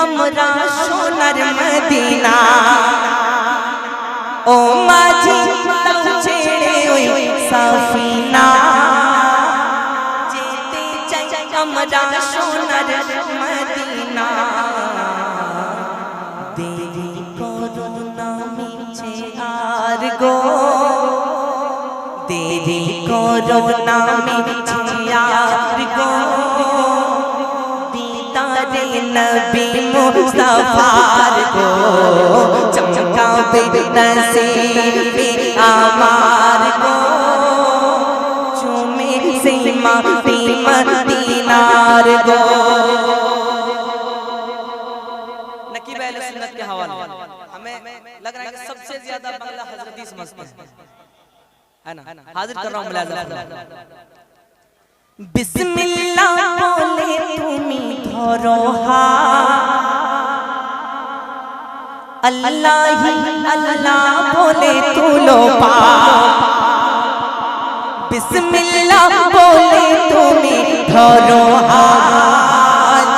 আমরা সোনার Medina oh মাঝি ছেড়ে ওই সাফিনা যেতে চাই আমরা সোনার মদিনা দেরি করো না মিছে আর গো দেরি করো না মিছে আর গো দিদারে নবী মুস্তাফার গো চমকাবে নসিবে আমার গো চুমে से माटी मदीनार गो नकीब अहले सुन्नत के हवाले हमें लग रहा है कि सबसे ज्यादा बंगला हजरती समझते है ना हाजिर कर रहा हूं मुलाज़ा बिस्मिल्लाह बोले तुमी धरो अल्लाह ही अल्लाह बोले तुलो पा बिस्मिल्लाह बोले तुमी धरो हाथ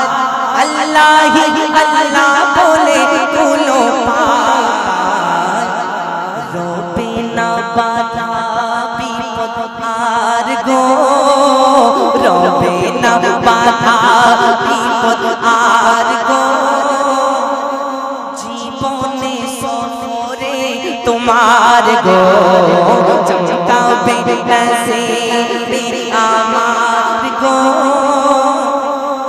अल्लाह ही अल्लाह बोले तुलो पार रोबे ना बाधा विपद आर गो रोबे ना बाधा विपद आर गो जीवने सफरे तुम्हार गो चमकावे नसीबे आमार गो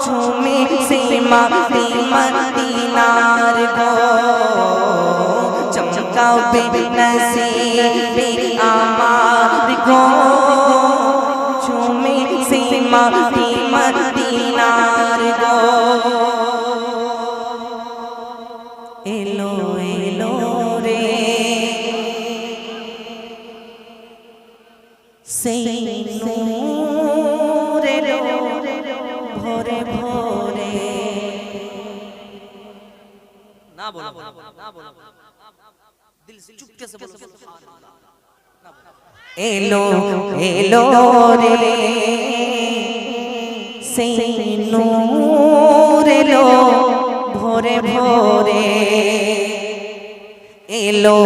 झूमे से माटी मदीनार गो चमकावे नसीबे आमार गो झूमे से माटी मदीनार गो एलो एलो रे से नूरे भोरे भोरे ना बोलो दिल से चुपके से बोलो एलो एलो रे से नूरे लो भोरे भोरे एलो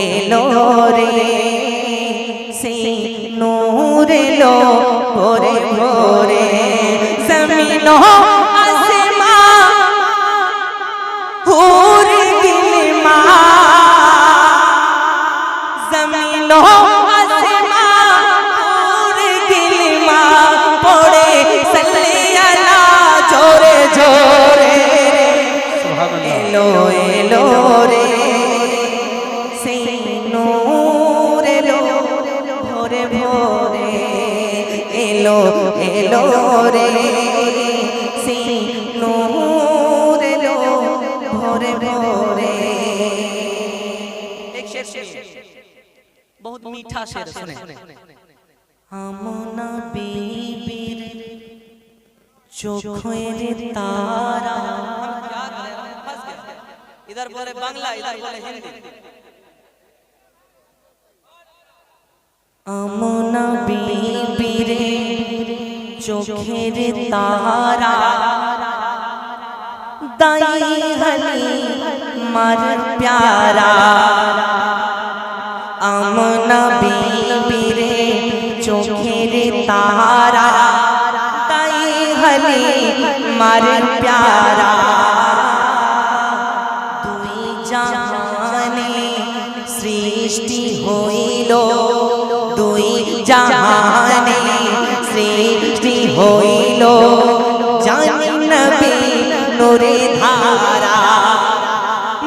एलो रे से नूर लो भोरे भोरे ज़मीनों आसमां हूर गिलमा ज़मीनों आसमां हूर गिलमा पड़े सल्ले अला जोरे जोरे एलो एलो रे से नूर लो भोरे भोरे एलो एलो रे से नूर लो भोरे भोरे एक शेर बहुत मीठा शेर सुने हम नबीर चोखेर तारा इधर बोले बांग्ला इधर बोले हिंदी आमना बीबीरे चोखेर तारा दाई हली मर प्यारा आमना बीबीरे चोखेर तारा दाई हली मर प्यारा दुई जहाने सृष्टि होइलो दुई जहाने सृष्टि होइलो जानी नबी नूरे धारा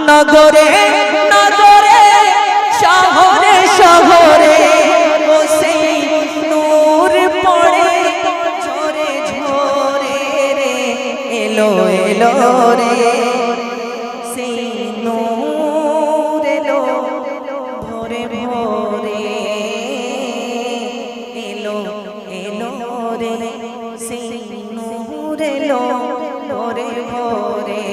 नगरे नगरे शहरे शहरे बसे नूर पड़े झोरे झोरे रे एलो एलो रे से नूर लो भोरे भोरे लो भोरे भोरे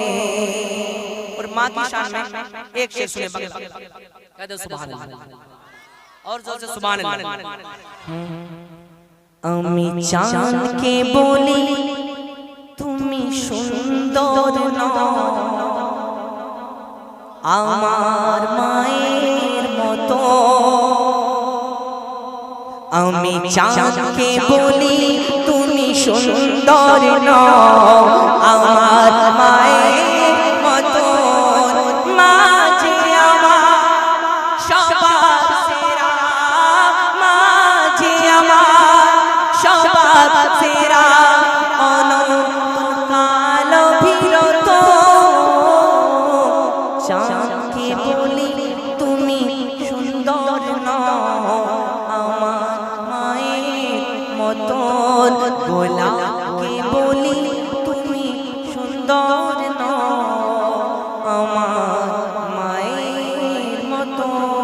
और माँ की शान में एक शेर सुने कह दो सुभान अल्लाह और जोर से सुभान अल्लाह अमी चांद के बोली तुमी सुंदर ना আমার মায়ের মতো আমি চাঁদকে বলি তুমি সুন্দর নও আমার মায়ের মতো মা যে আমার সবার সেরা মা যে আমার সবার সেরা অনন্তকাল বিরত চাঁদকে বলি তুমি সুন্দর নও আমার মায়ের মতন গোলাপকে বলি তুমি সুন্দর নও আমার মায়ের মতন।